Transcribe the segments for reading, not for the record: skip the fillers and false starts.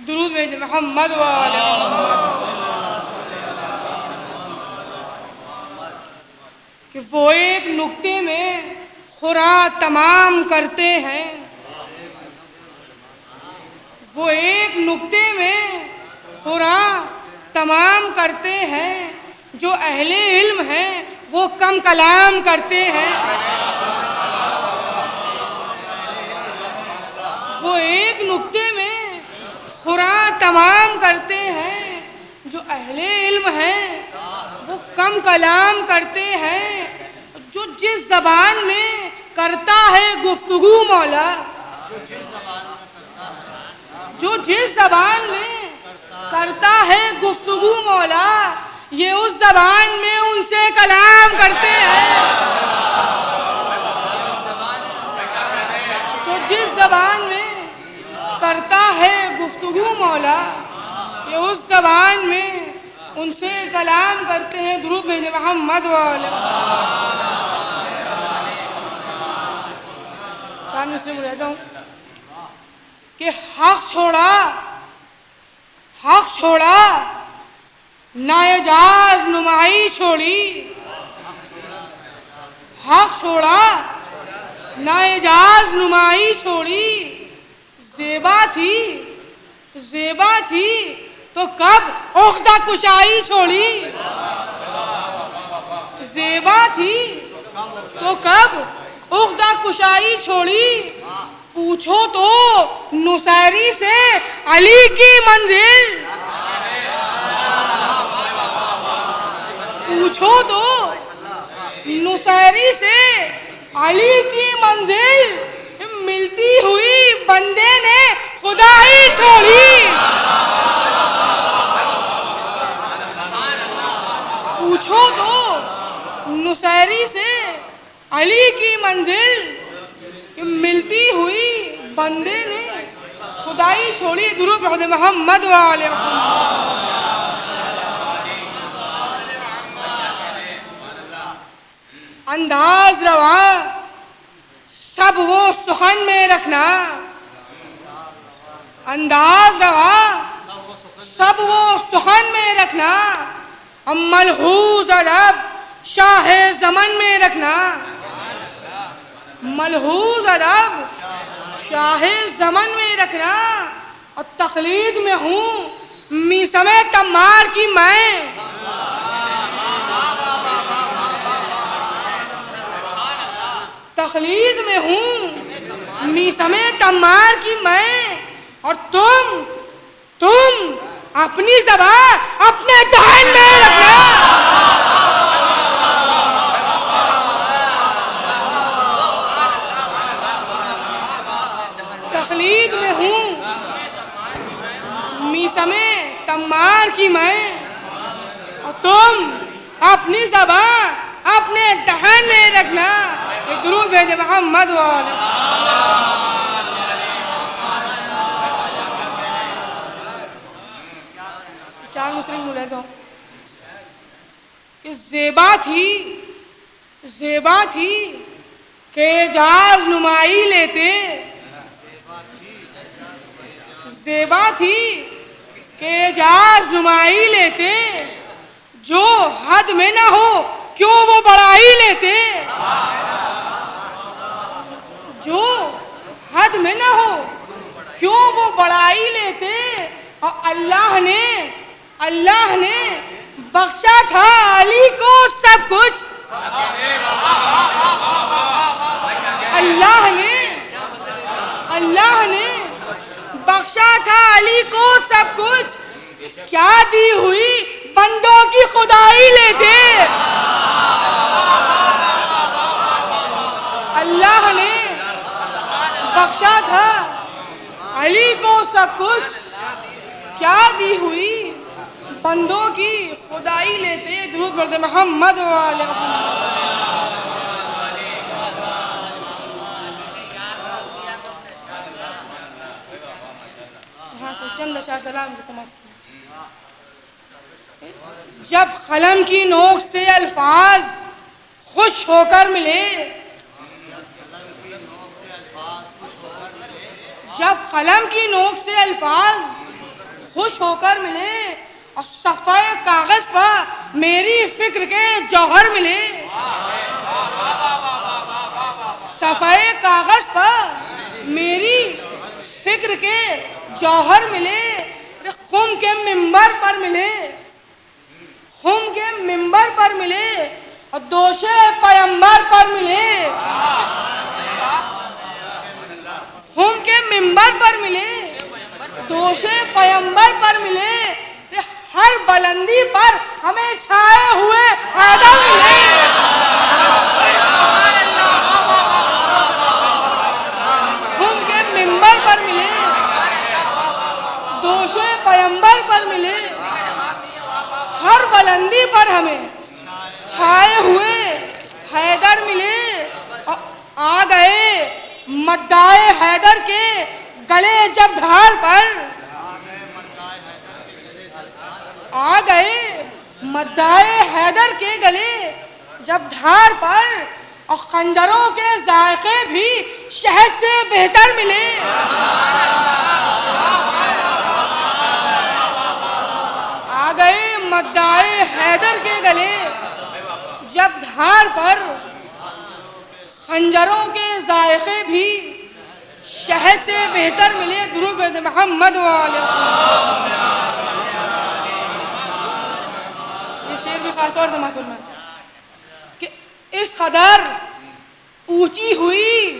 दुरूद भेज मोहम्मद व आले मोहम्मद। कि वो एक नुक्ते में खुरा तमाम करते हैं, वो एक नुक्ते में खुरा तमाम करते हैं, जो अहले इल्म हैं वो कम कलाम करते हैं। वो एक नुक्ते में खुरा तमाम करते हैं, जो अहले इल्म हैं वो कम कलाम करते हैं। जो जिस ज़बान में करता है गुफ्तगू मौला, जो जिस ज़बान में करता है गुफ्तगू मौला, ये उस ज़बान में उनसे कलाम करते हैं। तो जिस ज़बान में करता है गुफ्तगू मौला, ये उस ज़बान में उनसे कलाम करते हैं। दुरूद भेजे मोहम्मद वाले। चार मुस्लिम रहता हूँ कि हक छोड़ा नाएजाज नुमाई छोड़ी, हक छोड़ा नाएजाज नुमाई छोड़ी। ज़ेबा थी तो कब उख्दा कुशाई छोड़ी, ज़ेबा थी तो कब उख्दा कुशाई छोड़ी। पूछो तो नुसैरी से अली की मंजिल, पूछो तो नुसैरी से अली की मंजिल, मिलती हुई बंदे ने खुदाई छोड़ी। पूछो तो नुसैरी से अली की मंजिल, मिलती हुई बंदे ने खुदाई छोड़ी। दुरूद भेज मोहम्मद वाले। अंदाज रवा सब वो सुहन में रखना, अंदाज रवा सब वो सुहन में रखना। मलहूज अदब शाह ज़मन में रखना, मलहूज अदब शाह ज़मन में रखना। और तकलीद में हूँ मीसमे तम्मार की मैं, तकलीद में हूँ मीसमे तम्मार की मैं। और तुम अपनी ज़बान अपने दहन में रखना। तकलीद में हूँ मीसमे तम्मार की मैं, और तुम अपनी ज़बान अपने दहन में रखना। दुरूद भेजे मोहम्मद वाले। चार मुस्लिम मुलाज़ा कि ज़ेबा थी के एजाज नुमाई लेते, ज़ेबा थी के एजाज नुमाई लेते। जो हद में ना हो क्यों वो बड़ाई लेते, जो हद में ना हो क्यों वो बड़ाई लेते। और अल्लाह ने बख्शा था अली को सब कुछ, अल्लाह ने बख्शा था अली को सब कुछ। क्या दी हुई बंदों की खुदाई लेते, अल्लाह ने बख्शा था अली को सब कुछ। क्या दी हुई बंदों की खुदाई लेते। दुरूद पढ़ते मोहम्मद वाले। हाँ से चंद अशार सलाम को समझ। जब कलम की नोक से अल्फाज खुश होकर मिले, जब कलम की नोक से अल्फाज खुश होकर मिले और सफ़ाए कागज पर मेरी फिक्र के जौहर मिले। सफ़ाए कागज पर मेरी फिक्र के जौहर मिले, खुम के मिंबर पर मिले, खुम के मिंबर पर मिले और दोषे पैगंबर पर मिले। खुम के मिंबर पर मिले, दोषे पैगंबर पर मिले, हर बुलंदी पर हमें छाए हुए हैदर मिले। खुम के मिंबर पर मिले, दोषे पैगंबर पर मिले, हर बुलंदी पर हमें छाए हुए हैदर मिले। और आ गए मद्दाए हैदर के गले जब धार पर, आ गए मद्दाए हैदर के गले जब धार पर, और खंजरों के जायके भी शहद से बेहतर मिले। आ गए मद्दाए हैदर के गले जब धार पर, खंजरों के जायके भी शहद से बेहतर मिले। दुरूद पे मोहम्मद वाले। ये शेर भी खास तौर से महत्वपूर्ण है कि इस कदर ऊंची हुई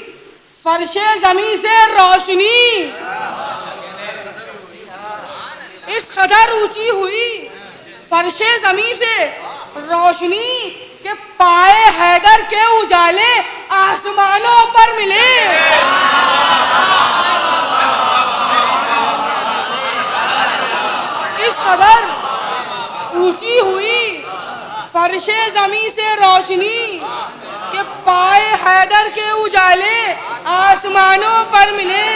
फर्शे ज़मीं से रोशनी, इस कदर ऊंची हुई फर्शे ज़मीं से रोशनी के पाए हैदर के उजाले आसमानों पर मिले। इस कदर ऊंची हुई फर्शे ज़मीं से रोशनी के पाए हैदर के उजाले आसमानों पर मिले।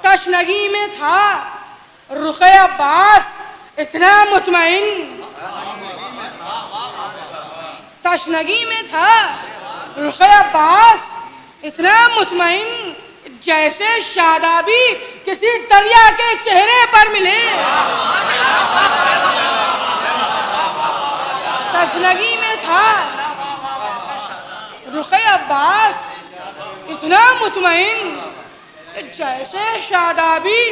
तशनगी में था रुख़े अब्बास इतना मुतमईन, तशनगी में था रुख़े अब्बास इतना मुतमईन, जैसे शादाबी किसी दरिया के चेहरे पर मिले। तशनगी में था रुख़े अब्बास इतना मुतमईन, जैसे शादाबी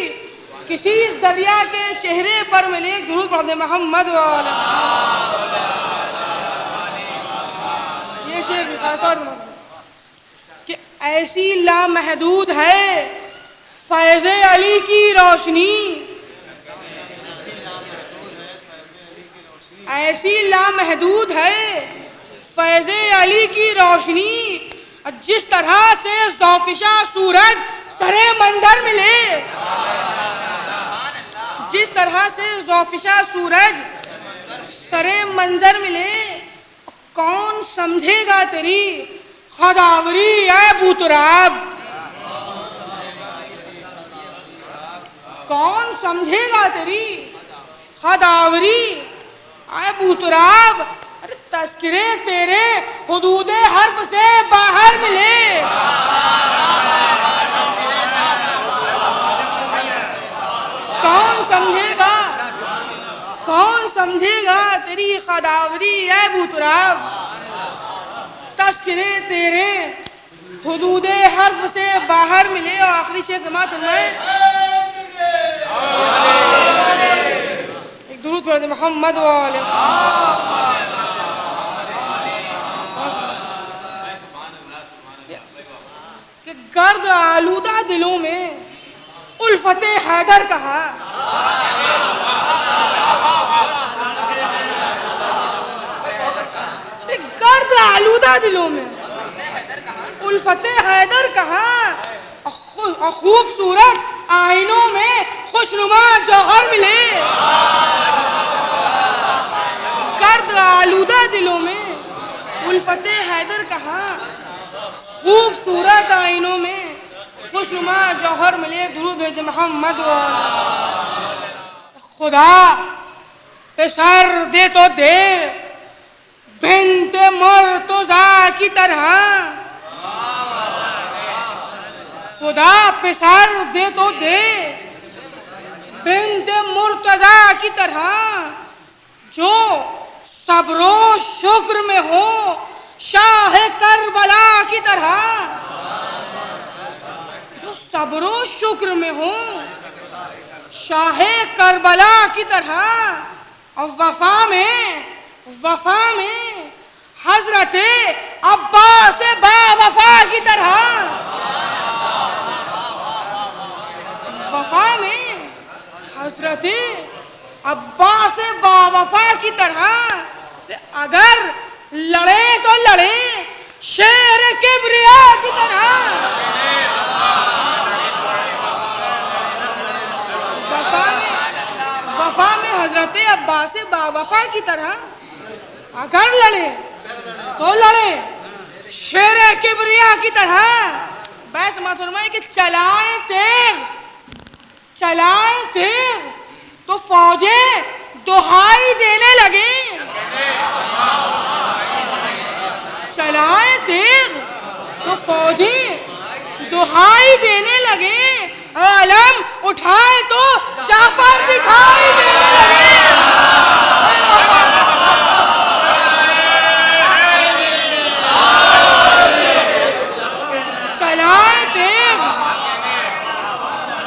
किसी दरिया के चेहरे पर मिले। दुरूद पढ़ते मोहम्मद वाले। ये शेर भी खास तौर पर कि ऐसी लामहदूद है फैज़ अली की रोशनी, ऐसी लामहदूद है फैज़ अली की रोशनी, जिस तरह से ज़ौफ़िशा सूरज सरे मंजर मिले, जिस तरह से ज़ौफ़िशा सूरज सरे मंजर मिले। कौन समझेगा तेरी खदावरी ऐ बूतराब, कौन समझेगा तेरी खदावरी ऐ बूतराब। अरे तस्किरे तेरे हुदूदे हर्फ से बाहर मिले। कौन समझेगा, कौन समझेगा तेरी खदावरी ऐ बूतराब। तस्किरे तेरे हुदूदे हर्फ से बाहर मिले। और आखिरी शेर समात फरमाए, एक दुरूद पढ़ते मोहम्मद वाले। कि गर्द आलूदा दिलों में उल्फते हैदर कहा, गर्द आलूदा दिलों में उल्फते हैदर कहा, और खूबसूरत आईनों में खुशनुमा जौहर मिले। गर्द आलूदा दिलों में उल्फते हैदर कहा, खूबसूरत आईनों में खुशनुमा जौहर मिले। दुरूद भेजे मोहम्मद वाले। खुदा पे सर दे तो दे बिन्ते मुर्तज़ा की तरह, खुदा पे सर दे तो दे बिन्ते मुर्तजा की तरह, जो सब्रो शुक्र में हो शाह करबला की तरह, जो सब्रो शुक्र में हो शाह करबला की तरह, और वफा में हजरते अब्बास बावफा की तरह, वफा में हजरते अब्बास बावफा की तरह। अगर लड़े तो लड़े शेर किबरिया की तरह, वफा में हजरते अब्बास बावफा की तरह। अगर लड़े तो लड़े शेर किबरिया की तरह। बस मत फरमाए कि चलाए तेग तो फौजें दुहाई देने लगे, चलाए तेग तो फौजें दुहाई देने लगे, आलम उठाए तो जाफर दिखाई देने लगे।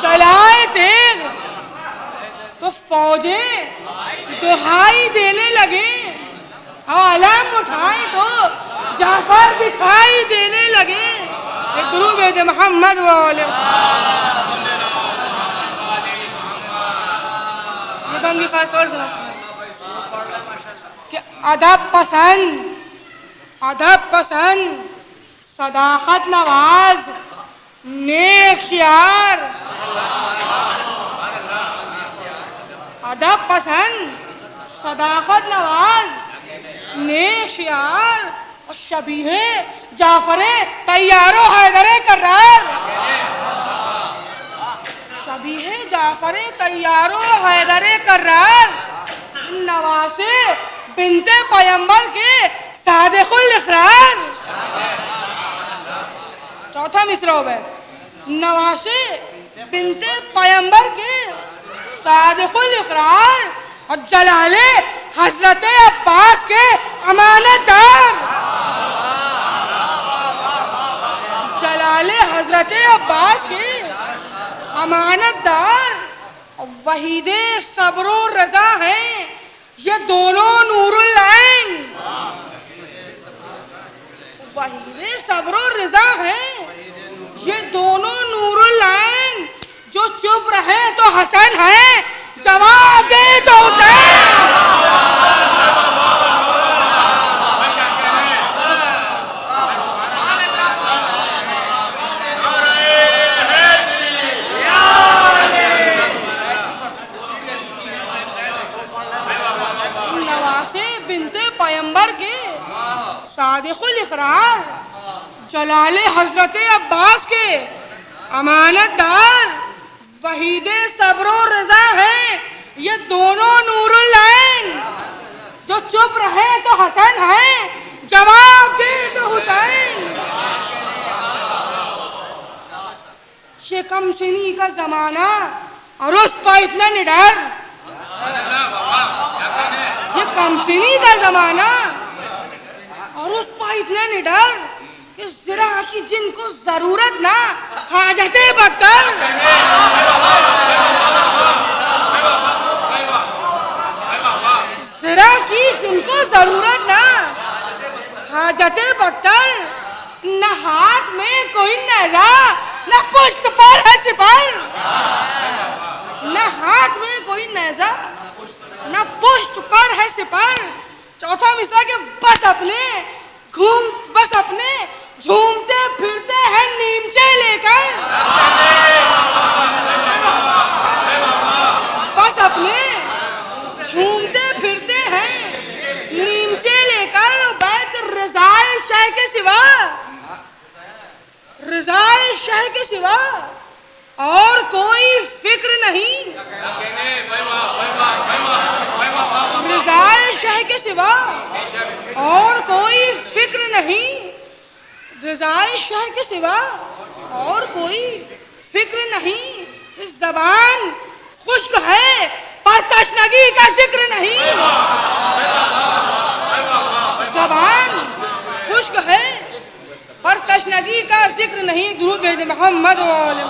चलाए तेग तो फौजें दुहाई देने लगे, आलम उठाए तो जाफर दिखाई देने लगे। दुरूद मोहम्मद वाले ये खास तौर से कि अदब पसंद सदाकत नवाज नेक शियार, अदब पसंद सदाकत नवाज नेक शियार, और शबीहे जाफरे तैयारो हैदरे कर्रार, शबीहे जाफरे तैयारो हैदरे कर्रार, नवासे बिनते पैगंबर के सादिकुल इकरार। चौथा मिसरा है, नवासे बिनते पैगंबर के सादिकुल इकरार, और जलाले हजरत अब्बास के अमानतदार, जलाले हजरत अब्बास के अमानतदार, वहीदे सब्रो रजा हैं ये दोनों नूरुल ऐन, वहीदे सब्रो रजा हैं ये दोनों नूरुल ऐन, जो चुप रहे तो हसन है, जवाब दे तो हुसैन। नवासे बिनते पैगंबर के सादिकुल इकरार, जलाले हजरत अब्बास के अमानतदार, वहीदे सब्रो रजा हैं ये दोनों नूरुल ऐन, जो चुप रहे तो हसन है, जवाब दे तो हुसैन। ये कम सिनी का जमाना और उस पर इतना निडर, ये कम सिनी का जमाना और उस पर इतना निडर कि जरा की जिनको जरूरत ना हाजते बख्तर, जरा की जिनको जरूरत ना हाजते बख्तर, न हाथ में कोई नेजा न पुश्त पर है सिपर, न हाथ में कोई नेजा न पुश्त पर है सिपर। चौथा मिसरा के बस अपने झूमते फिरते हैं नीमचे लेकर, बस अपने झूमते फिरते हैं नीमचे लेकर, बैत रज़ाए शाह के सिवा, रज़ाए शाह के सिवा और कोई फिक्र नहीं, रज़ाए शाह के सिवा और कोई फिक्र नहीं, रज़ाए शाह के सिवा और कोई फिक्र नहीं। इस ज़बान खुश्क है पर तशनगी का जिक्र नहीं। ज़बान खुश्क है पर तशनगी का जिक्र नहीं। दुरूद भेज मोहम्मद वाले।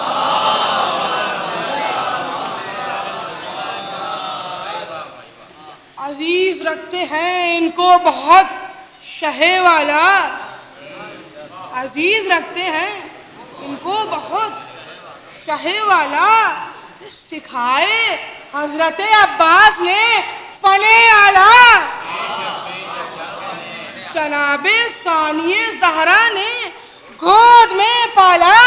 अजीज रखते हैं इनको बहुत शहे वाला, अजीज रखते हैं इनको बहुत शहे वाला। सिखाए हजरत अब्बास ने फने आला, जनाबे सानिए ज़हरा ने गोद में पाला।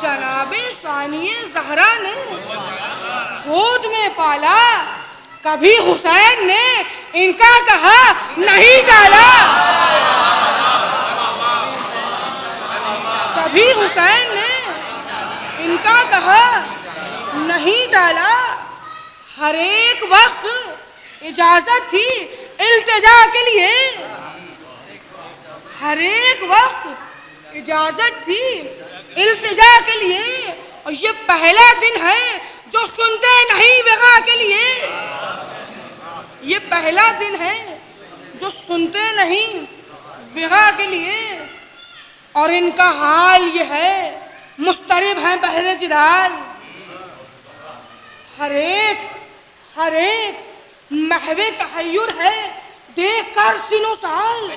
जनाबे सानिए ज़हरा ने गोद में पाला। कभी हुसैन ने इनका कहा नहीं डाला, कभी हुसैन ने इनका कहा नहीं डाला। हर एक वक्त इजाजत थी इल्तिजा के लिए, हर एक वक्त इजाजत थी इल्तिजा के लिए। और ये पहला दिन है जो सुनते नहीं विगा के लिए, ये पहला दिन है जो सुनते नहीं विगा के लिए। और इनका हाल ये है मुस्तरिब हैं बहरे जिदाल। हर एक महवे तहय्युर है देख कर सीनो साल।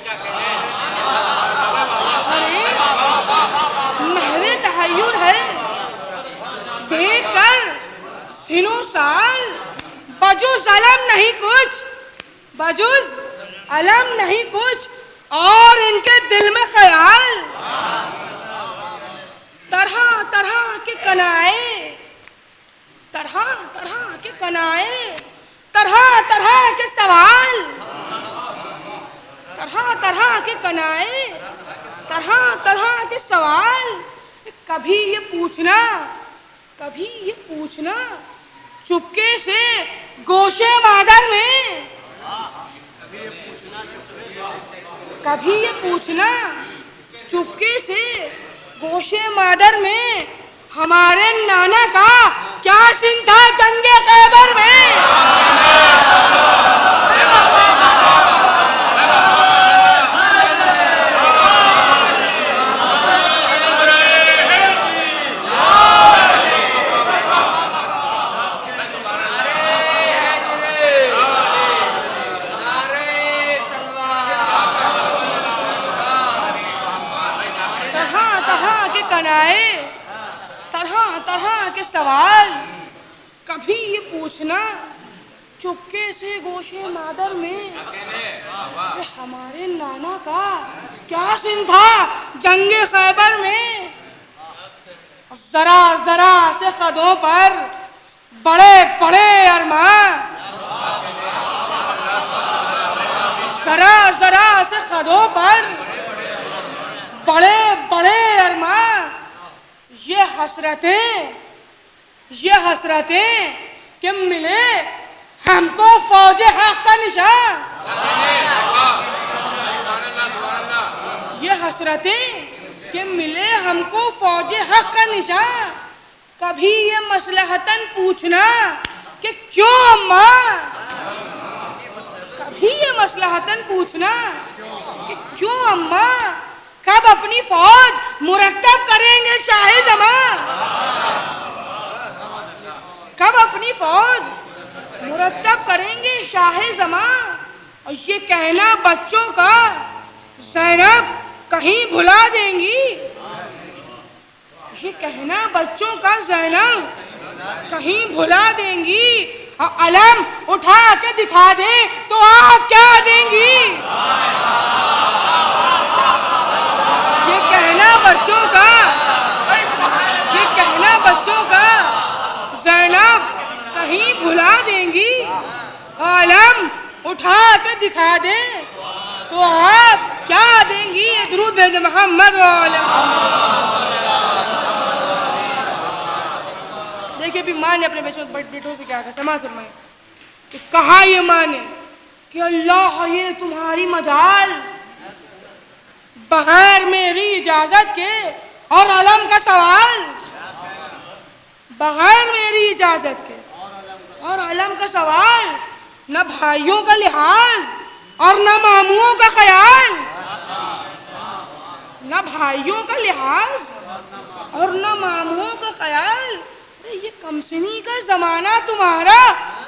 हर एक महवे तहय्युर है देख कर सीनो साल। बजुज अलम नहीं कुछ, बजुज अलम नहीं कुछ और इनके दिल में ख्याल। तरह तरह के कनाए, तरह तरह के कनाए, तरह तरह के सवाल, तरह तरह के कनाए, तरह तरह के सवाल। कभी ये पूछना, कभी ये पूछना चुपके से गोशे मादर में, कभी ये पूछना चुपके से गोशे मादर में हमारे नाना का क्या सीन था जंगे खैबर में। तरह तरह के सवाल। कभी ये पूछना चुपके से गोशे मादर में हमारे नाना का क्या सीन था जंगे खैबर में। जरा जरा से कदों पर बड़े बड़े अरमान, जरा जरा से कदों पर बड़े बड़े अरमान। ये हसरतें कि मिले हमको फौजे हक का निशान। ये हसरतें कि मिले हमको फौजे हक का निशान। कभी ये मसलहतन पूछना कि क्यों अम्मा, कभी ये मसलहतन पूछना कि क्यों अम्मा, कब अपनी फौज मुरत्तब करेंगे शाहे ज़मां, कब अपनी फौज मुरत्तब करेंगे शाहे ज़मां। और ये कहना बच्चों का ज़ैनब कहीं भुला देंगी, ये कहना बच्चों का ज़ैनब कहीं भुला देंगी। और अलम उठा के दिखा दे तो आप क्या देंगी। ये कहना बच्चों का, ये कहना बच्चों का ज़ैनब कहीं भुला देंगी। अलम उठा के दिखा दे तो आप क्या देंगी। दुरूद भेजे मोहम्मद वाले। देखिए भी माँ ने अपने बेटों से क्या कहा, समाज फरमाए कि कहा ये माँ ने कि अल्लाह ये तुम्हारी मजाल, बगैर मेरी इजाजत के और अलम का सवाल, बगैर मेरी इजाजत के। और अलम का सवाल, न भाइयों का लिहाज और न मामुओं का ख्याल, न भाइयों का लिहाज और न मामुओं का ख्याल। ये कमसिनी का जमाना तुम्हारा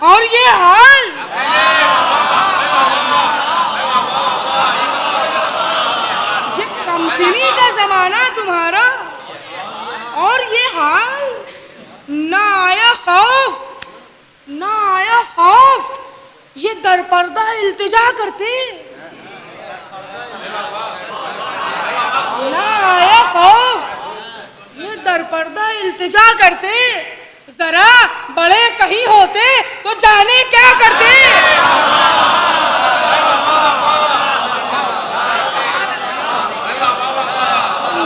और ये हाल। ये कमसिनी का जमाना तुम्हारा और ये हाल। ना आया खौफ, ना आया खौफ, ये दरपर्दा इल्तिजा करते। ना आया खौफ, ये दरपर्दा इल्तिजा करते। जरा बड़े कहीं होते तो जाने क्या करते।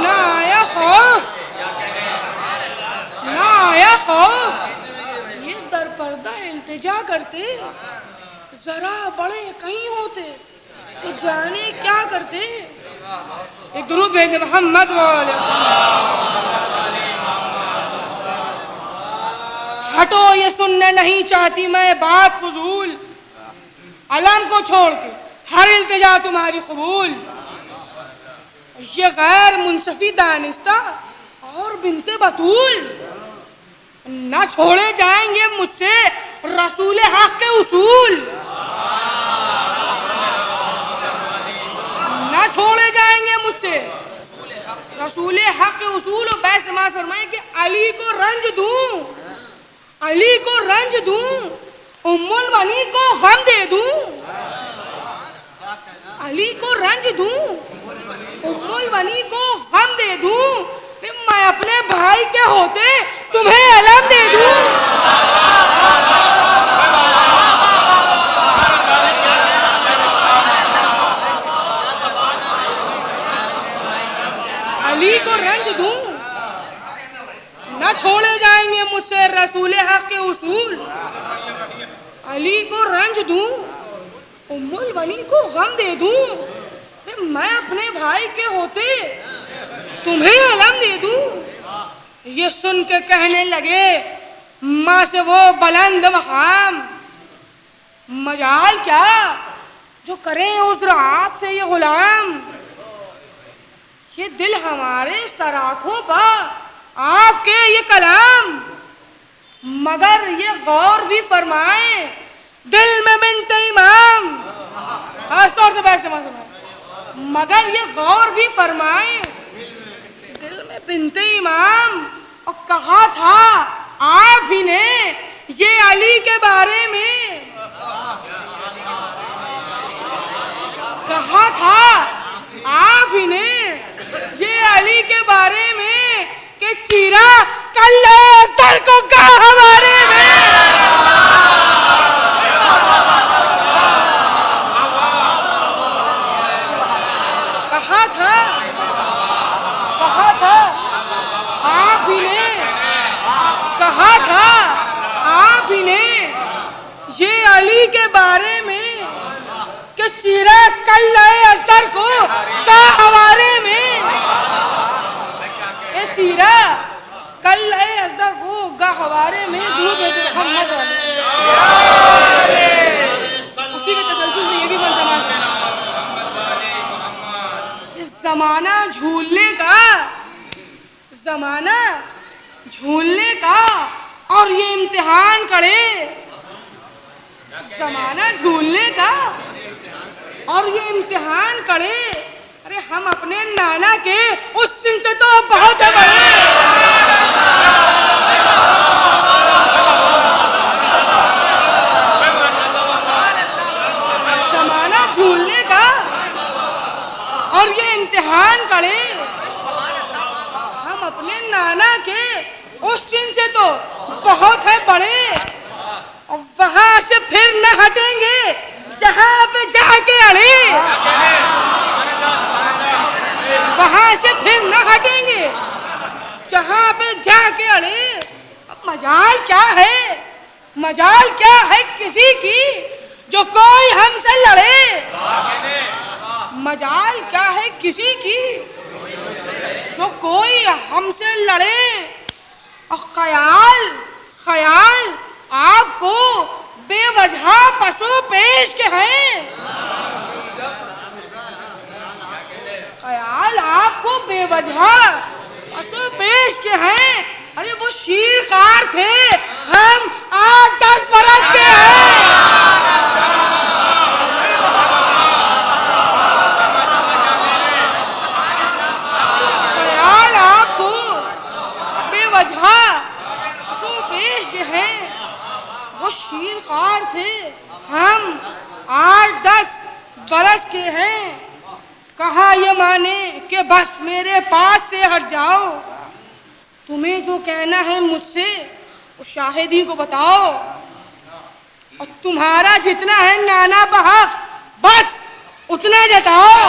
ना आया खौफ, ना आया खौफ, ये दरपर्दा इल्तिजा करते। जरा बड़े कहीं होते तो जाने क्या करते। एक दुरूद भेजे मोहम्मद वाले। हटो ये सुनने नहीं चाहती मैं बात फजूल, अलम को छोड़ के हर इल्तिजा तुम्हारी कबूल। ये गैर मुंसफी दानिस्ता और बिनते बतूल, ना छोड़े जाएंगे मुझसे रसूल हक के उसूल। ना छोड़े जाएंगे मुझसे रसूल हक के उसूल। और बैसमा फरमाए कि अली को रंज दूं, अली को रंज दूं, उम्मुल बनी को गम दे दूं। अली को रंज दूं, उम्मुल बनी को गम दे दूं। मैं अपने भाई के होते तुम्हें अलम दे दूं। अली को रंज दूं, न छोड़े जाएंगे मुझसे रसूल हक के उसूल। अली को रंज दूं, उम्मुल बनी को गम दे दूं। मैं अपने भाई के होते तुम्हें अलम दे दूं। ये सुन के कहने लगे माँ से वो बुलंद मकाम, मजाल क्या जो करें उज़्र आपसे ये गुलाम। ये दिल हमारे सराखों पर आपके ये कलाम, मगर ये गौर भी फरमाए दिल में बिनते इमाम। खासतौर से वैसे मगर ये गौर भी फरमाए दिल में बिनते इमाम। और कहा था आप ही ने ये अली के बारे में, कहा था आप ही ने ये अली के बारे में कि चीरा कल अस्तर को कहा हमारे में। कहा था आप ही ने, कहा था आप ही ने ये अली के बारे में कि चीरा कल अस्तर को कहा हमारे में। ये चीरा कल अस्तर को गा हवारे में दुरूद मोहम्मद वाले। उसी के तसलसल से ये भी बन समाज है। जमाना झूलने का, जमाना झूलने का और ये इम्तिहान करे। जमाना झूलने का और ये इम्तिहान करे। अरे हम अपने नाना के उस दिन से तो बहुत है बड़े। जमाना झूलने का और ये इम्तिहान करे। हम अपने नाना के उस दिन से तो बहुत है बड़े। और वहां से फिर न हटेंगे जहां पे जाके अड़े। वहां से फिर न हटेंगे जहां पे जाके अड़े। अब मजाल क्या है, मजाल क्या है किसी की जो कोई हमसे लड़े। मजाल क्या है किसी की जो कोई हमसे लड़े। और ख्याल ख्याल आपको बेवजह पशु पेश के हैं। ख्याल आपको बेवजह पशु पेश के हैं। अरे वो शीरखार थे, हम 8-10 बरस के हैं। ख्याल आपको बेवजह पशु पेश के हैं। वो शीरखार थे, हम 8-10 बरस के हैं। कहा ये माने कि बस मेरे पास से हट जाओ। तुम्हें जो कहना है मुझसे वो शाहिदी को बताओ। और तुम्हारा जितना है नाना बहक बस उतना जताओ।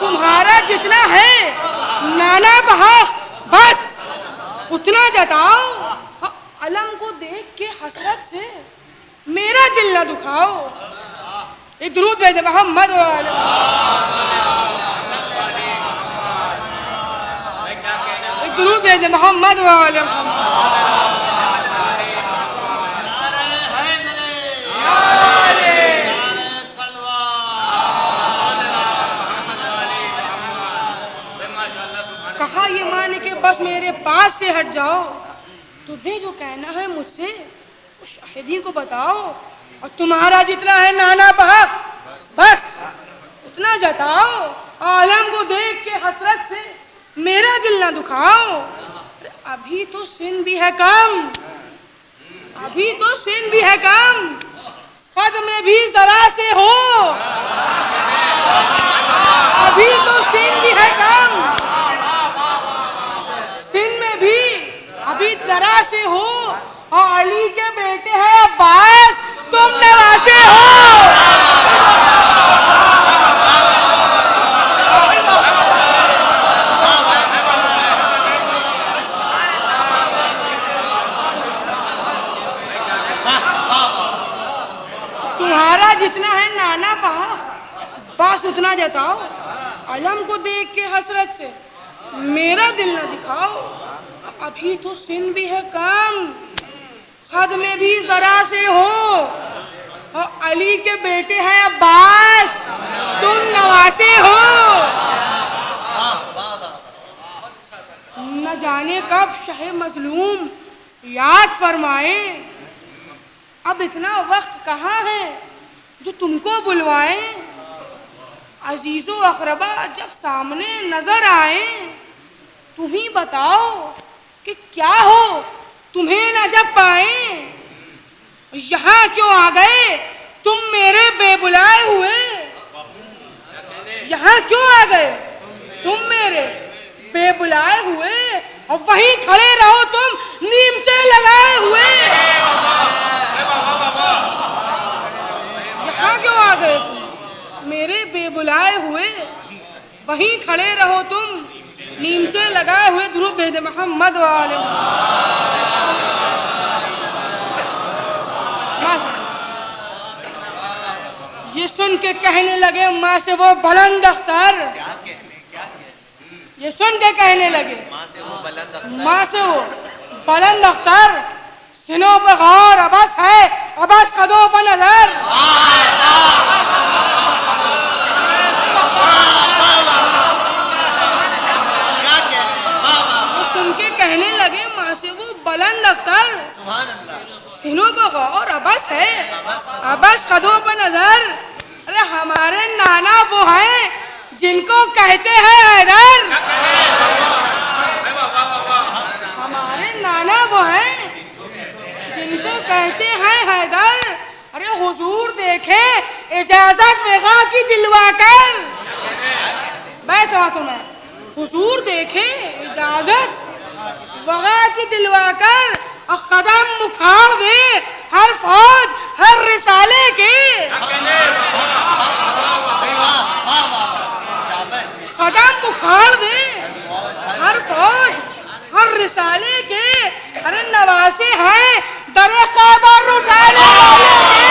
तुम्हारा जितना है नाना बहक बस उतना जताओ। अलम को देख के हसरत से मेरा दिल न दुखाओ। एक दुरूद भेजे मोहम्मद वाले। एक दुरूद भेजे मोहम्मद वाले। कहा ये माने कि बस मेरे पास से हट जाओ। तुम्हें जो कहना है मुझसे वो शाहिदी को बताओ। और तुम्हारा जितना है नाना बहक बस उतना जताओ। आलम को देख के हसरत से मेरा दिल ना दुखाओ। अभी तो सिन भी है कम, अभी तो सिन भी है कम, कद में भी जरा से हो। अभी तो सिन भी है कम, सिन में भी अभी जरा से हो। और अली के बेटे हैं अब्बास, तुम नवासे हो। तुम्हारा जितना है नाना बहक बस उतना जताओ। अलम को देख के हसरत से मेरा दिल न दिखाओ। अभी तो सिन भी है कम, खद में भी जरा से हो। और अली के बेटे हैं अब्बास, तुम नवासे हो। न जाने कब शाह मजलूम याद फरमाए। अब इतना वक्त कहाँ है जो तुमको बुलवाए। अजीजो अकरबा जब सामने नजर आए, तुम ही बताओ कि क्या हो तुम्हें न जब पाए। यहाँ क्यों आ गए तुम मेरे बेबुलाए हुए। यहाँ क्यों आ गए तुम मेरे बेबुलाए हुए। और वहीं खड़े रहो तुम नीमचे लगाए हुए। यहाँ क्यों आ गए तुम मेरे बेबुलाए हुए। वहीं खड़े रहो तुम नीमचे लगाए हुए। दुरूद भेजे मोहम्मद वाले। ये सुन के कहने लगे माँ से वो बुलंद अख्तर। ये सुन के कहने लगे माँ से वो बुलंद अख्तर। सिनों पर गौर अबस है, अबस कदों पर नजर। सुन के कहने लगे माँ से वो बुलंद अख्तर। सिनों पर गौर अबस है, अबस कदों पर नजर। अरे हमारे नाना वो हैं जिनको कहते हैं हैदर। हमारे नाना वो हैं जिनको कहते हैं हैदर। अरे हुजूर देखे इजाजत वगा की दिलवा कर। बैठा तुम्हें हुजूर देखे इजाजत वगा की दिलवा कर। और कदम उखाड़ दे हर फौज हर रिसाले के। कदम उखाड़ दे हर फौज हर रिसाले के। अरे नवासे हैं दरे खैबर उठाने वाले के।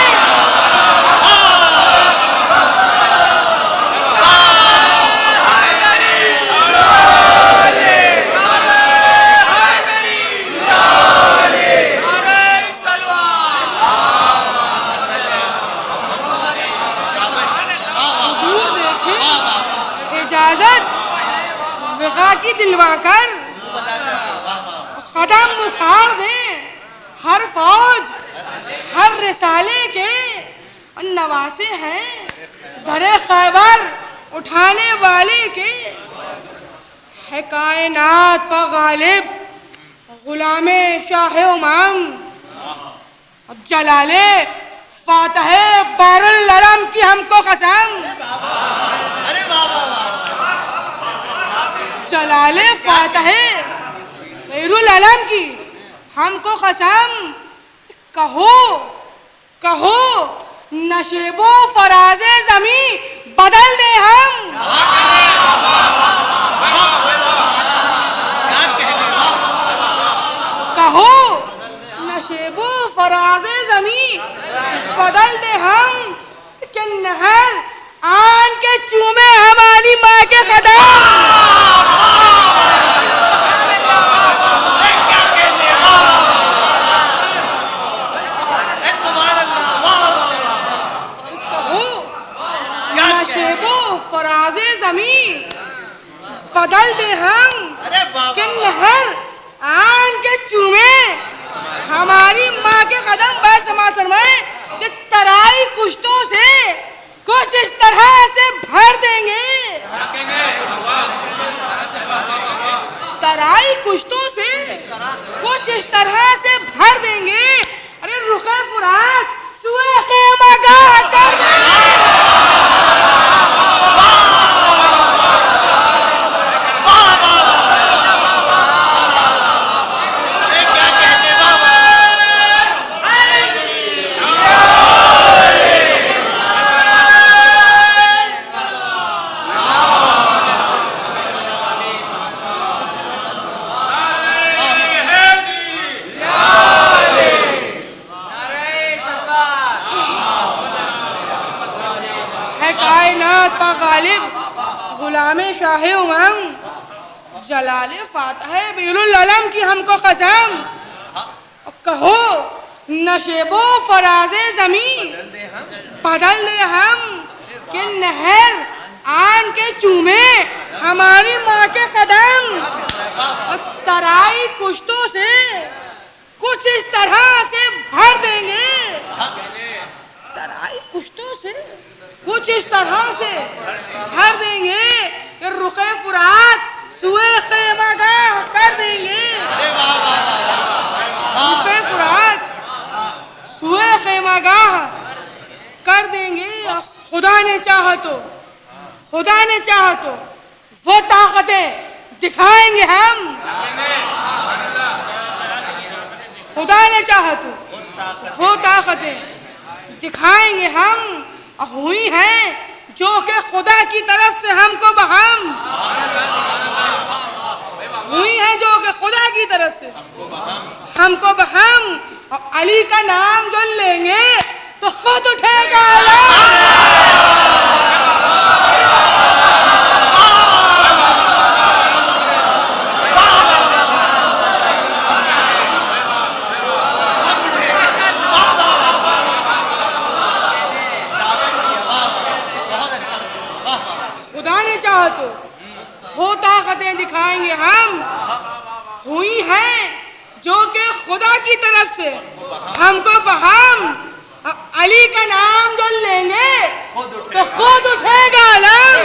नवासे हैं दरे खैबर उठाने वाले के। है कायनात पर गालिब गुलामे शाह उमंग, जलाले फातह बैरुल अलम की हमको कसम। जलाले फातह बैरुल अलम की हमको कसम। कहो कहो नशेबो फराजे जमी बदल दे हम। कहो नशेबो फराजे जमी बदल दे हम कि नहर आन के चूमे हमारी माँ के कदम। फराजे जमी बदल दे हम कि नहर आन के चूमे हमारी माँ के कदम। बाय समाचार में कि तराई कुश्तों से कुछ इस तरह से भर देंगे। तराई कुश्तों से कुछ इस तरह से भर देंगे। अरे रुखे फुरात सुए ख़ैमा गाह कर गुलामे शाह उमंग, जलाले फातह बैरुल अलम की हमको कसम। कहो नशेबो फराजे जमी बदल दे हम कि नहर आन के चूमे हमारी माँ के कदम। और तराई कुश्तों से कुछ इस तरह से भर देंगे। तराई कुश्तों से कुछ इस तरह से भर देंगे कि रुके फुरात सुए ख़ैमा गाह कर देंगे। रुके फुरात सुए ख़ैमा गाह कर देंगे। खुदा ने चाहा तो वो ताकतें दिखाएंगे हम। खुदा ने चाहा तो वो ताकतें दिखाएंगे हम। हुई हैं जो कि खुदा की तरफ से हमको बहम। हुई हैं जो कि खुदा की तरफ से हमको बहम। और अली का नाम जो लेंगे तो खुद उठेगा अलम। तो वो ताकतें दिखाएंगे हम। हुई हैं जो कि खुदा की तरफ से हमको बहम। अली का नाम जो लेंगे तो खुद उठेगा अलम।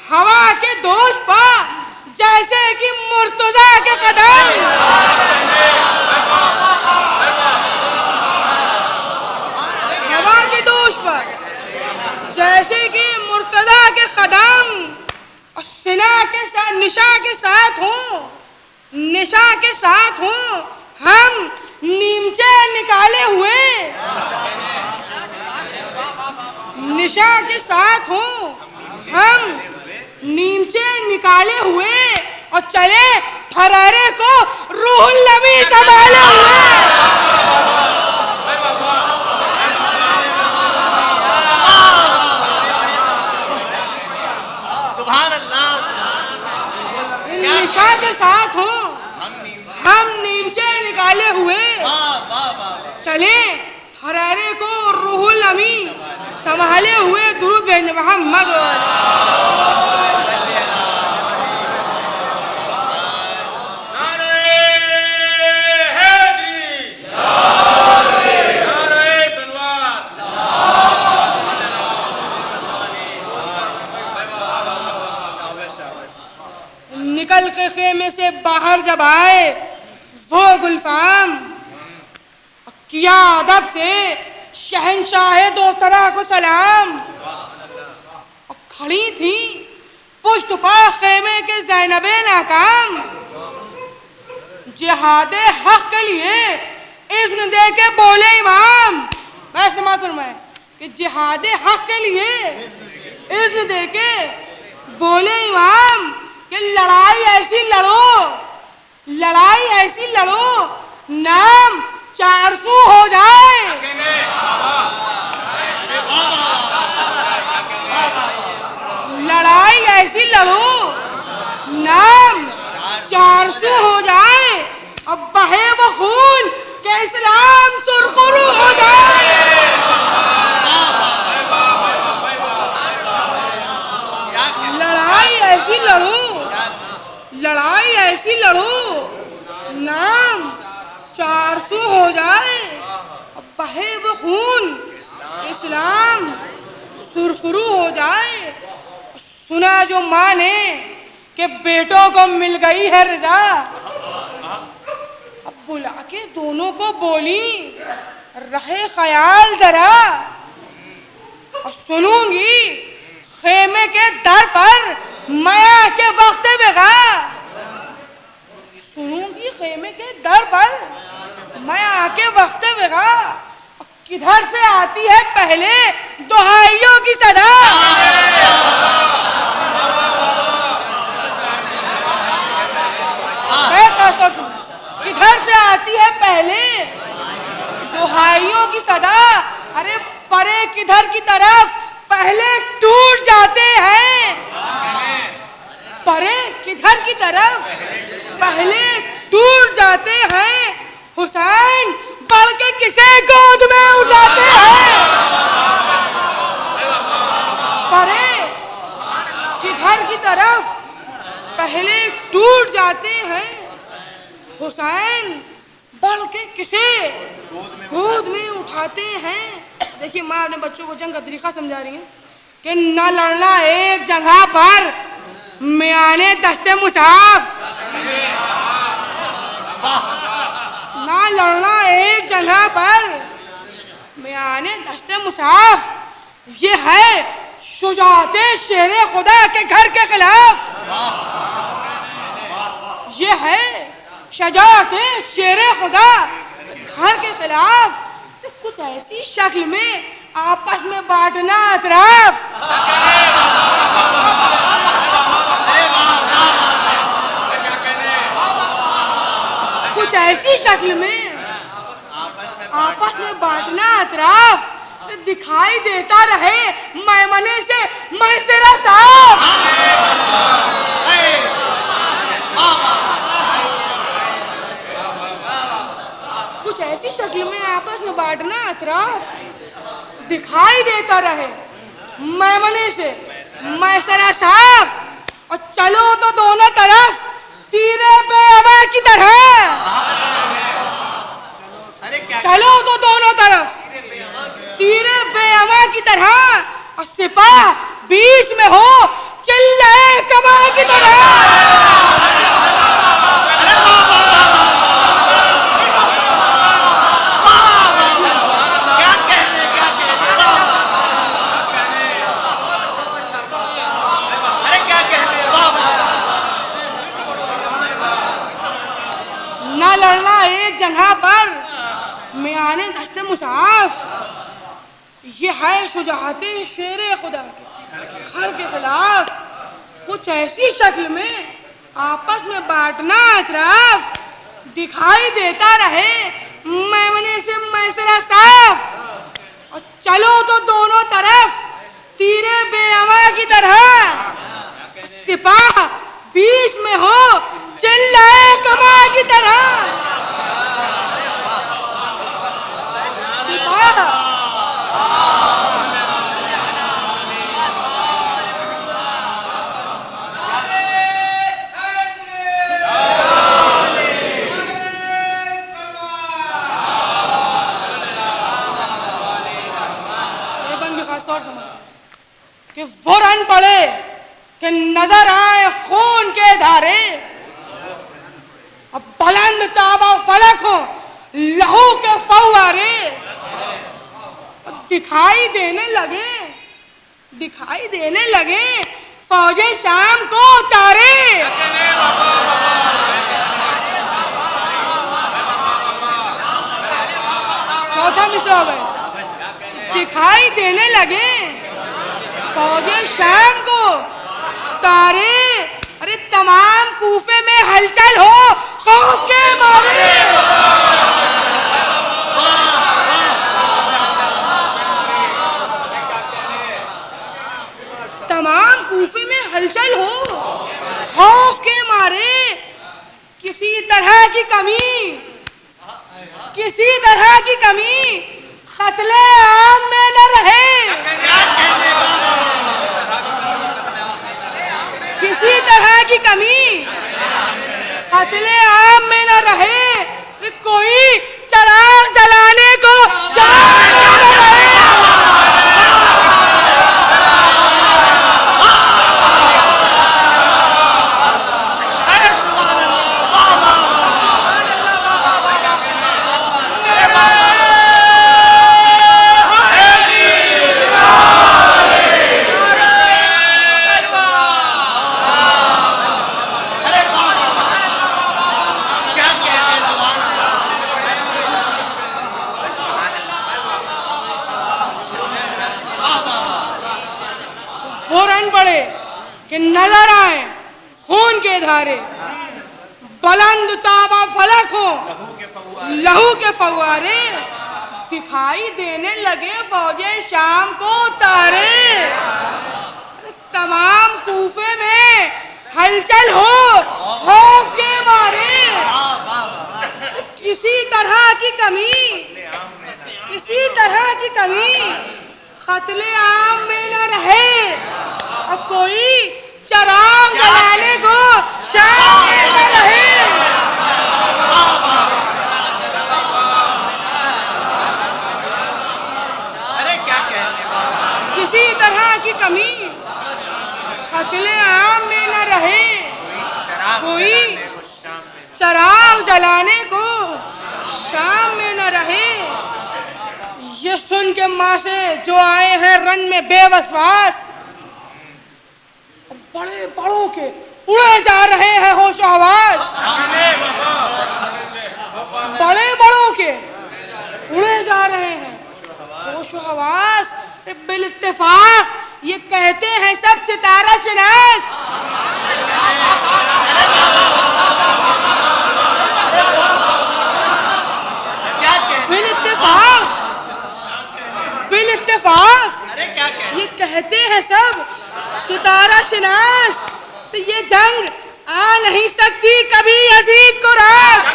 हवा के दोष पर जैसे कि मुर्तजा के कदम। हवा के दोष पर जैसे कि मुर्तजा के कदम। और सिना के साथ निशा के साथ हूँ हम नीमचे निकाले हुए। निशा के साथ हूँ हम नीमचे निकाले हुए। और चले फरारे को रूहुल नबी संभाले हुए। निशा के साथ हूँ हम नीमचे निकाले हुए। चले फरारे को रूहुल अमी संभाले हुए। दुरूद भेजने मोहम्मद। के खेमे से बाहर जब आए वो गुलफाम, किया अदब से शहंशाह दोसरा को सलाम। और खड़ी थी पुश्त पा खेमे के ज़ैनबे नाकाम, जिहादे हक के लिए इज़्न दे के बोले इमाम। मैं समाज फरमाए कि जिहादे हक के लिए इज़्न दे के बोले इमाम कि लड़ाई ऐसी लड़ो, लड़ाई ऐसी लड़ो, नाम 400 हो जाए। लड़ाई ऐसी लड़ो, नाम 400 हो जाए, अब बहे वो खून के इस्लाम सुरखरू हो जाए। लड़ाई ऐसी लड़ो, लड़ाई ऐसी लड़ो, नाम 400 हो जाए, अब बहे वो खून के इस्लाम सुरखरू हो जाए। सुना जो माँ ने कि बेटों को मिल गई है रजा, अब बुला के दोनों को बोली रहे ख्याल जरा, और सुनूंगी खेमे के दर पर मैं के वक्त बेगा, सुनूंगी खेमे के दर पर मैं आके वक्त बेगा। किधर से आती है पहले दुहाइयों की सदा, किधर से आती है पहले दुहाइयों की सदा। अरे परे किधर की तरफ पहले टूट जाते हैं, परे किधर की तरफ पहले टूट जाते हैं। हुसैन बढ़ के किसे गोद में उठाते हैं, परे किधर की तरफ पहले टूट जाते हैं। हुसैन बढ़ के किसे गोद में उठाते हैं। देखिए माँ अपने बच्चों को जंग का तरीका समझा रही है कि न लड़ना एक जगह पर मियाने दस्ते मुसाफ, ना लड़ना एक जगह पर मियाने दस्ते मुसाफ, ये है शुजाते शेरे खुदा के घर के खिलाफ, ये है शजाते शेरे खुदा घर के खिलाफ। कुछ ऐसी शक्ल में आपस में बांटना अतराफ, कुछ ऐसी शक्ल में आपस में बांटना अतराफ, दिखाई देता रहे मैमने से मैसरा साफ। कुछ ऐसी शक्ल में आपस में बांटना अतराफ, दिखाई देता रहे मैमने से मैसरा साफ। और चलो तो दोनों तरफ तीरे बेअमा की तरह, चलो तो दोनों तरफ तीरे बेअमा की तरह, और सिपाह बीच में हो चिल्लाए कमा की तरह। न लड़ना एक जगह पर मियाने दस्ते मुसाफ, ये है शुजाते शेरे खुदा के घर के खिलाफ। कुछ ऐसी शक्ल में आपस में बांटना अतराफ, दिखाई देता रहे मैमने से मैसरा साफ। और चलो तो दोनों तरफ तीरे बेअमा की तरह, सिपाह बीच में हो चिल्लाए कमा की तरह। सिपाह कि वो रन पड़े कि नजर आए खून के धारे, दिखाई देने लगे फौजे शाम को तारे। चौथा मिसरा है, दिखाई देने लगे फौजे शाम को तारे। अरे तमाम कूफे में हलचल हो खौफ के मारे। तमाम कूफे में हलचल हो खौफ के मारे। किसी तरह की कमी कत्ले आम में न रहे। किसी तरह की कमी कत्ले आम में न रहे। कोई चिराग जलाने को शाम न रहे। फौरन पड़े कि नजर आए खून के धारे, बुलंद ताबा फलक हो लहू के फव्वारे। दिखाई देने लगे फौजे शाम को तारे। तमाम कूफे में हलचल हो खौफ के मारे। किसी तरह की कमी कत्ले आम में न रहे। अब कोई चिराग जलाने को शाम में न रहे। अरे क्या कहने, किसी तरह की कमी कत्ले आम में न रहे। कोई चिराग जलाने को शाम में न रहे। ये सुन के माँ से जो आए हैं रन में बेवसवास, बड़े बड़ों के उड़े जा रहे हैं होश हवास। बड़े बड़ों के उड़े जा रहे हैं होश हवास। बिल इत्तेफाक ये कहते हैं सब सितारा शनास। बिल इत्तेफाक ये कहते हैं सब सितारा शनास। तो ये जंग आ नहीं सकती कभी यजीद को रास।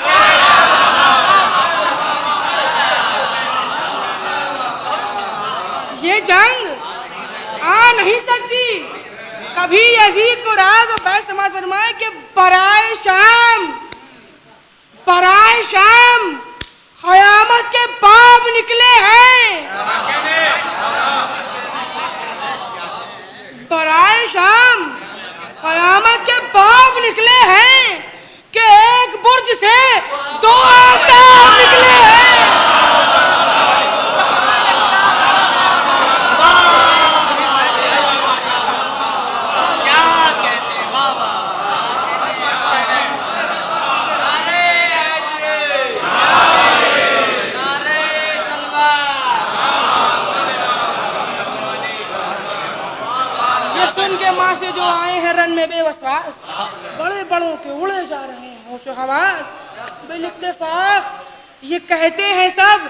ये जंग आ नहीं सकती कभी यजीद को रास। और मैं समाज फरमाए कि बराए शाम क़यामत के बाब निकले हैं। बराए शाम क़यामत के बाब निकले हैं कि एक बुर्ज से दो आफ्ताब निकले हैं। माँ से जो आए हैं रन में बेवसवास, बड़े बड़ों के उड़े जा रहे हैं होश हवास। बिल इत्तेफाक ये कहते हैं सब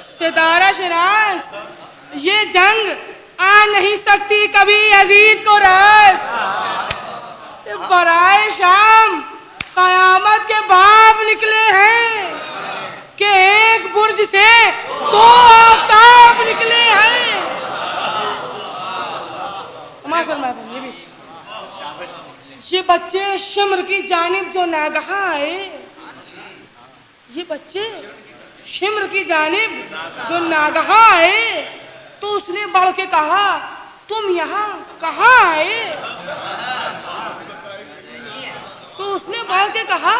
सितारा शनास। ये जंग आ नहीं सकती कभी यजीद को रास। बराए शाम क़यामत के बाब निकले हैं कि एक बुर्ज से दो आफ्ताब निकले हैं। ये बच्चे शिम्र की जानिब जो नागहा आए, ये बच्चे शिम्र की जानिब जो नागहा आए, तो उसने बढ़ के कहा तुम यहाँ कहाँ आए। तो उसने बढ़ के कहा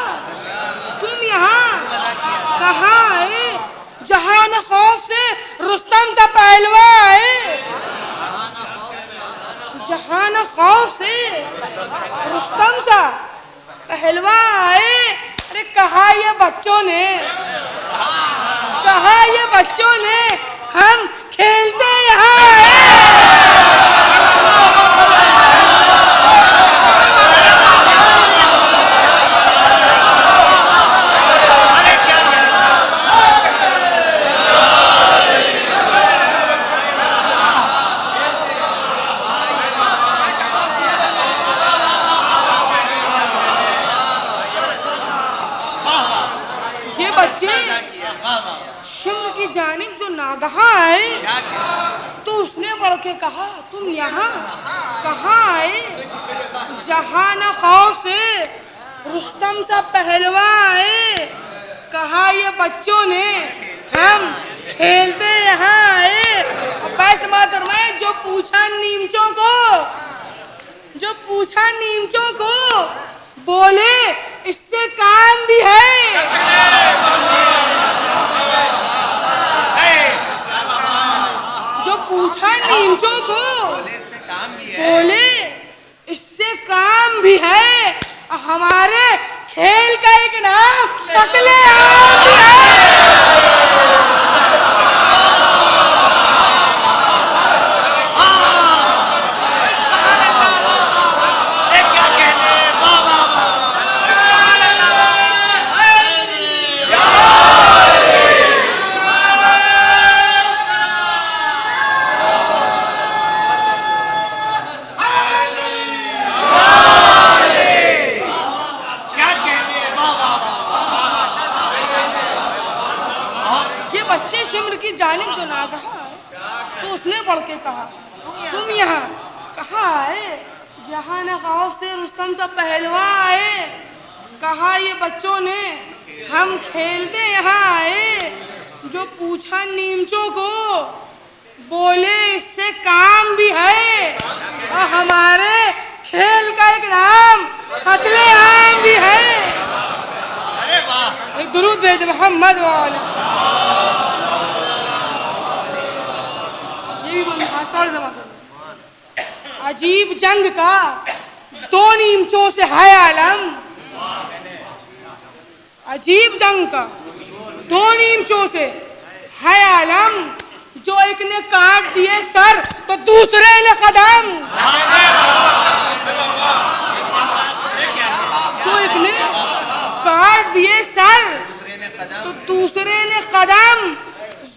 तुम यहाँ कहाँ आए। जहां न खौफ से रुस्तम सा पहलवान खौफ से रुस्तम सा पहलवा आए। अरे कहा ये बच्चों ने, कहा ये बच्चों ने हम खेलते यहाँ शिम्र की जानिब जो नागहा आए तो उसने बढ़ के कहा तुम यहाँ कहाँ आए। जहाँ न खौफ से रुस्तम सा पहलवा आए। कहा ये बच्चों ने हम खेलते यहाँ आए। मैं जो पूछा नीमचों को, जो पूछा नीमचों को बोले इससे काम भी है। पूछा नीमचों को बोले इससे काम भी है। हमारे खेल का एक नाम कत्लेआम भी है। जानिब जो नागहा तो उसने बढ़ के कहा तुम यहाँ कहाँ आए। जहाँ न खौफ से रुस्तम सा पहलवा आए। कहा ये बच्चों ने हम खेलते यहाँ आए। जो पूछा नीमचों को बोले इससे काम भी है। और हमारे खेल का एक नाम कत्लेआम भी है। अरे वाह, एक दुरूद भेज मोहम्मद वाला। अजीब जंग का दो नीमचों से है आलम। अजीब जंग का दो नीमचों से है आलम। जो एक ने काट दिए सर तो दूसरे ने कदम। जो एक ने काट दिए सर तो दूसरे ने कदम।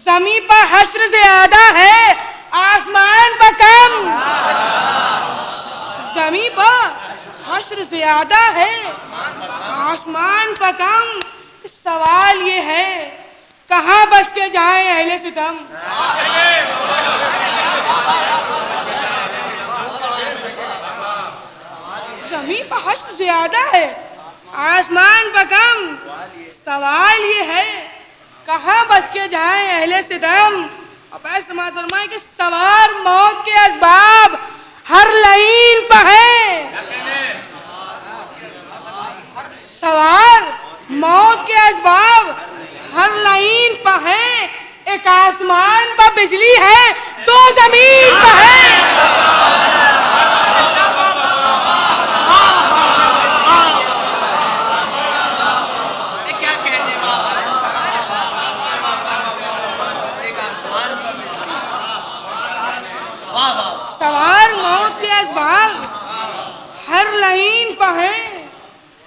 जमीन पर हश्र ज्यादा है आसमान पर कम। जमीन पर हश्र ज्यादा है आसमान पर कम। सवाल ये है कहाँ बच के जाए अहले सितम। जमीन पर हश्र ज्यादा है आसमान पर कम। सवाल ये है कहाँ बच के जाए अहले सितम। अब ऐसे फरमाए कि सवार मौत के असबाब हर लाइन पर है। सवार मौत के असबाब हर लाइन पर है। एक आसमान पर बिजली है दो जमीन पर है। सवार मौत के असबाब हर लाइन पर है।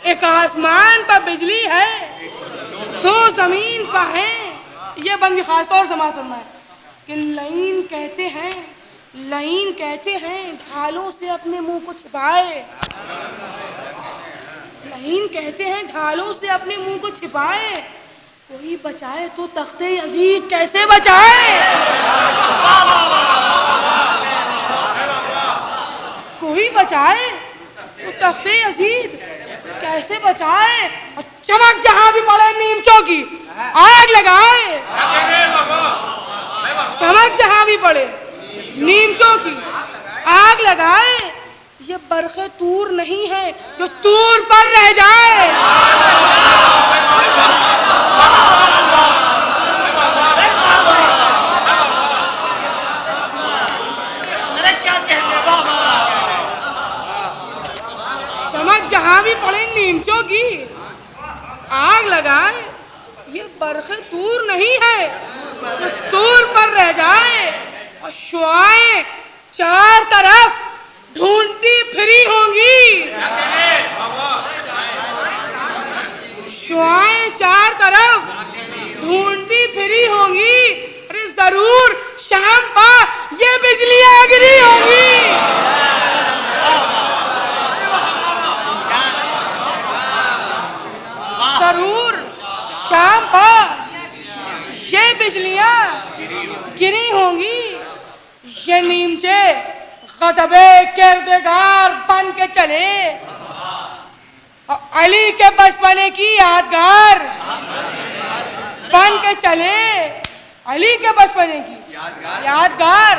एक आसमान पर बिजली है दो जमीन पर है। ये बंदी खास तौर से मालूम है कि लाइन कहते हैं ढालों से अपने मुंह को छिपाए। लाइन कहते हैं ढालों से अपने मुंह को छिपाए। कोई बचाए तो तख्ते अजीज कैसे बचाए। कोई बचाए तो तख्ते अजीज कैसे बचाए। चमक जहां भी पड़े नीमचों की आग लगाए। चमक जहां भी पड़े नीमचों की आग लगाए। ये बरखे तूर नहीं है जो तूर पर रह जाए। बरख दूर नहीं है जो दूर पर रह जाए, और शुआएं चार तरफ ढूंढती फिरी होंगी, शुआएं चार तरफ ढूंढती फिरी होंगी, अरे जरूर शाम पा ये बिजलियां गिरी होंगी। जरूर शाम पा ये बिजलियां गिरी होंगी। ये नीमचे गज़बे किरदार बन के चले, और अली के बचपने की यादगार बन के चले, अली के बचपने की यादगार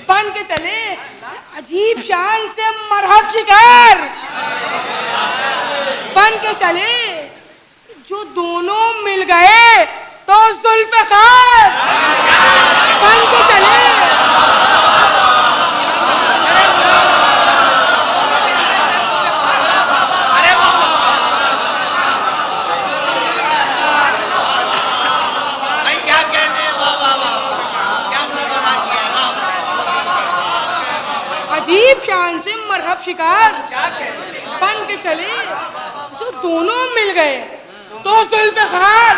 बन के चले। अजीब शान से मरहब शिकार बन के चले, जो दोनों मिल गए तो जुल्फ़िकार बन के चले। अजीब शान से मरहब शिकार बन के चले, जो दोनों मिल गए तो जुल्फ़िकार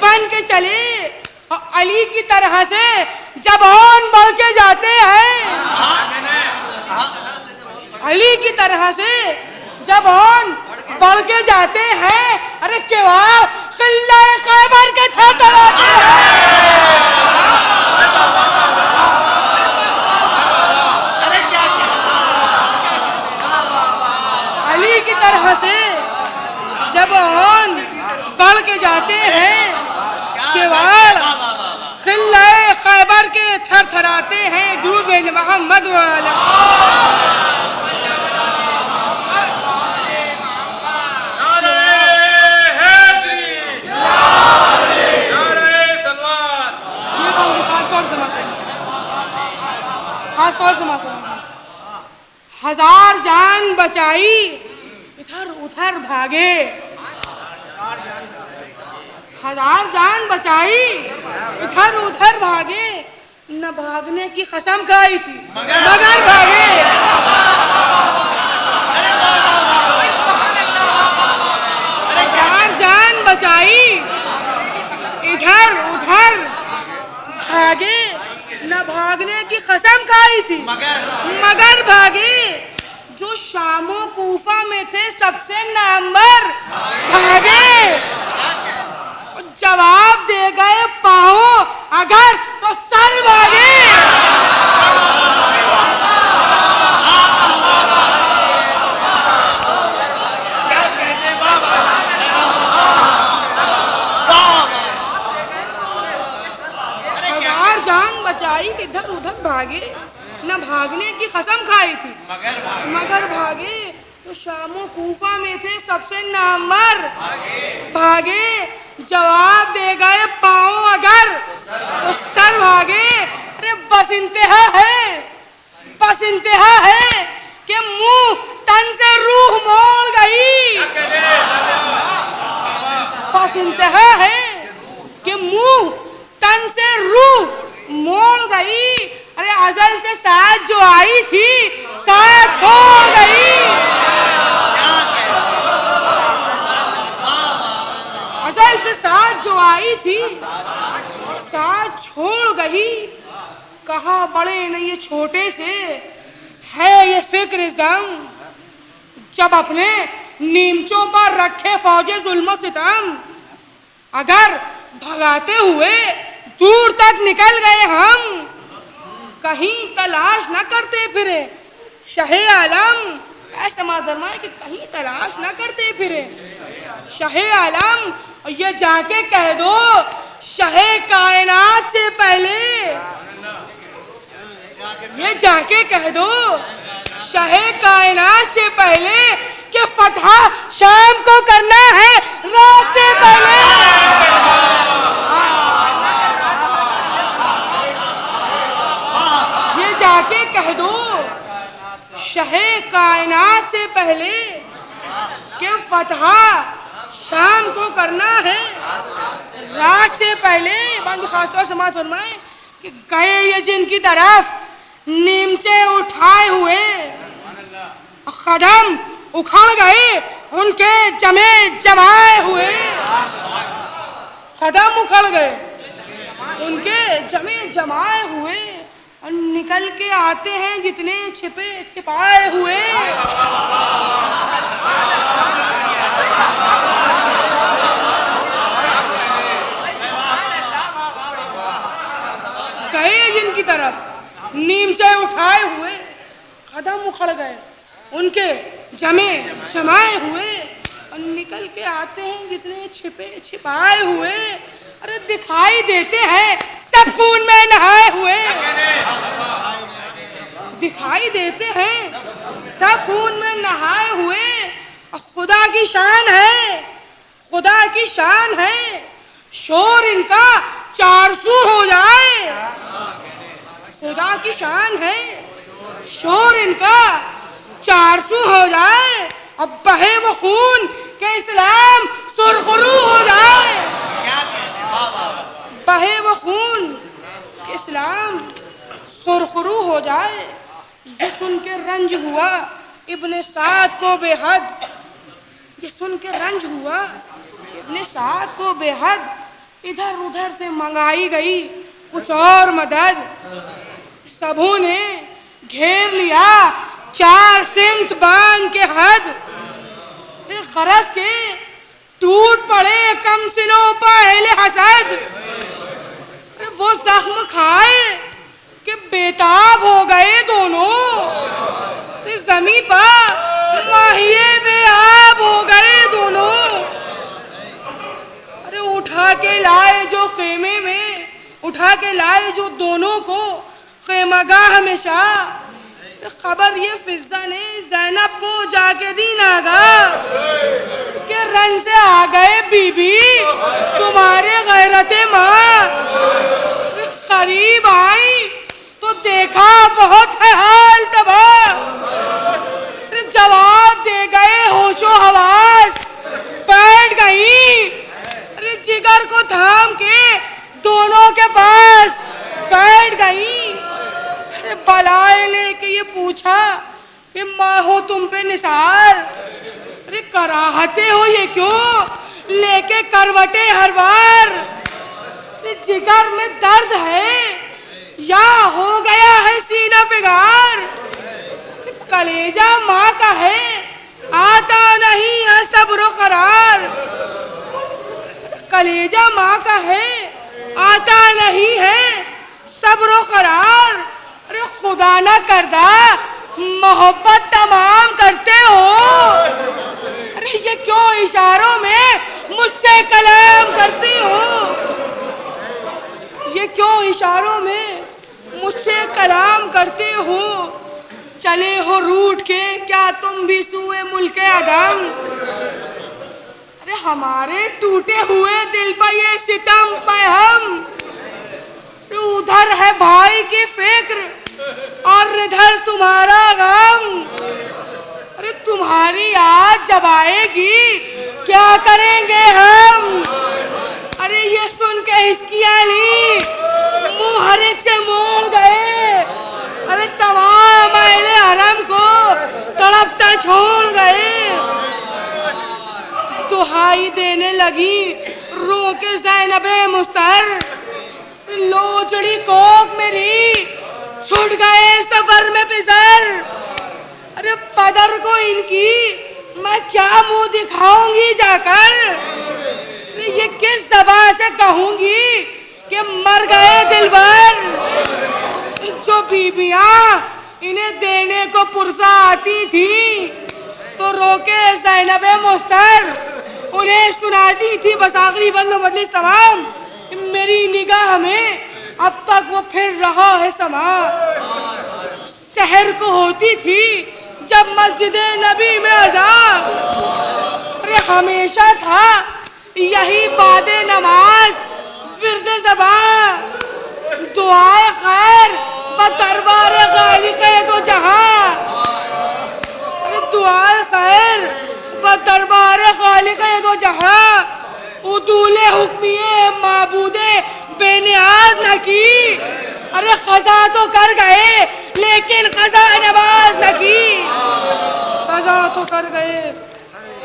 बन के चले, और अली की तरह से जब ऑन बढ़ के जाते हैं, अली की तरह से जब ऑन बढ़ के जाते हैं, अरे केवाड़ किला खैबर के थरथराते हैं। अली की तरह से जब ऑन बढ़ के जाते हैं, केवाड़ किला खैबर के थरथराते हैं। दुरूद मोहम्मद वाले खास तौर से हजार जान बचाई इधर उधर भागे, हजार जान बचाई इधर उधर भागे, न भागने की कसम खाई थी मगर भागे। हजार जान बचाई इधर उधर भागे, न भागने की कसम खाई थी मगर भागे। जो शामो कूफा में थे सबसे नामवर भागे, जवाब दे गए पाओ अगर तो सर भागे। हजार जान बचाई इधर उधर भागे, न भागने की कसम खाई थी मगर भागे। तो शामो कूफा में थे सबसे नामवर भागे, जवाब दे गए पाओ अगर तो सर भागे। अरे बस इंतहा है कि मुंह तन से रूह मोड़ गई, बस इंतहा है कि मुंह तन से रूह मोड़ गई। अरे अजल से साथ जो आई थी साथ छोड़ गई, अजल से साथ जो आई थी साथ छोड़ गई। कहा बड़े न ये छोटे से है ये फिक्र इस दम, जब अपने नीमचों पर रखे फौजे जुल्म सितम। अगर भगाते हुए दूर तक निकल गए हम, कहीं तलाश न करते फिरे शाहे आलम। ऐसा मादरमा कि कहीं तलाश न करते फिरे शाहे आलम। और ये जाके कह दो शाहे कायनात से पहले, ये जाके कह दो शाहे कायनात से पहले कि फतह शाम को करना है रात से पहले। ये जाके कह दो शाहे कायनात से पहले कि फतह शाम को करना है रात से पहले बात में खास तौर से समाज फरमाए कि गए ये जिनकी तरफ नीमचे उठाए हुए, कदम उखड़ गए उनके जमे जमाए हुए। कदम उखड़ गए उनके जमे जमाए हुए और निकल के आते हैं जितने छिपे छिपाए हुए। गए जिनकी तरफ नीम से उठाए हुए, कदम उखड़ गए उनके जमे जमाए हुए और निकल के आते हैं जितने छिपे छिपाए हुए। अरे दिखाई देते हैं सब खून में नहाए हुए, दिखाई देते हैं सब खून में नहाए हुए। और खुदा की शान है, खुदा की शान है, शोर इनका 400 हो जाए। खुदा की शान है, शोर इनका 400 हो जाए। अब बहे वो खून के इस्लाम सुरखरू हो जाए। बहे वो खून के इस्लाम सुरखरू हो जाए। ये सुन के रंज हुआ इब्ने साद को बेहद, ये सुन के रंज हुआ इब्ने साद को बेहद। इधर उधर से मंगाई गई कुछ और मदद, सबों ने घेर लिया 4 सिमत बांध के हद। खरस के टूट पड़े कम सिनो पहले हसद। वो जख्म खाए कि बेताब हो गए दोनों, जमी पर माहिए बेआब हो गए दोनों। अरे उठा के लाए जो खेमे में, उठा के लाए जो दोनों को खेमगाह में शाह। खबर ये फिजा ने ज़ैनब को जाके दी नागा के रन से आ गए बीबी तुम्हारे गैरते माँ। करीब आई तो देखा बहुत है हाल तबाह, जवाब दे गए होशो हवास बैठ गई। अरे जिगर को थाम के दोनों के पास बैठ गई। अरे बलाए लेके ये पूछा कि माँ हो तुम पे निसार, अरे कराहते हो ये क्यों लेके करवटे हर बार। जिगर में दर्द है या हो गया है सीना फिगार। कलेजा माँ का है आता नहीं है सब्र करार। कलेजा माँ का है आता नहीं है सब्र करार। अरे खुदा ना करदा मोहब्बत तमाम करते हो। अरे ये क्यों इशारों में मुझसे कलाम करते हो, ये क्यों इशारों में मुझसे कलाम करते हो। चले हो रूठ के क्या तुम भी सुए मुल्के अदम। अरे हमारे टूटे हुए दिल पर ये सितम पे हम। उधर है भाई की फिक्र और इधर तुम्हारा गम। अरे तुम्हारी याद जब आएगी क्या करेंगे हम। अरे ये सुन के हिचकी आली मुंह हर एक से मोड़ गए। अरे तमाम अहले हरम को तड़पता छोड़ गए। दुहाई देने लगी रो के ज़ैनबे मुस्तर। लोचड़ी कोक मेरी छूट गए सफर में पिसर। अरे पदर को इनकी मैं क्या मुंह दिखाऊंगी जाकर। ये किस ज़बान से कहूंगी कि मर गए दिलबर। जो बीबियां इन्हें देने को पुरसा आती थी तो रोके ज़ैनबे मुस्तर उन्हें सुनाती थी बस आखिरी बंद मजलिस तमाम। मेरी निगाह में अब तक वो फिर रहा है समा। शहर को होती थी जब मस्जिद नबी में अज़ान। अरे हमेशा था यही बादे नमाज विर्द ज़बान। दुआए खैर बदरबार खालिक तो जहां। अरे दुआए खैर बदरबार खालिक तो जहां। उतूले हुक्मिये माबूदे बेनियाज न की। अरे खजा तो कर गए लेकिन खजा नवाज न की। खजा तो कर गए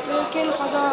लेकिन खजा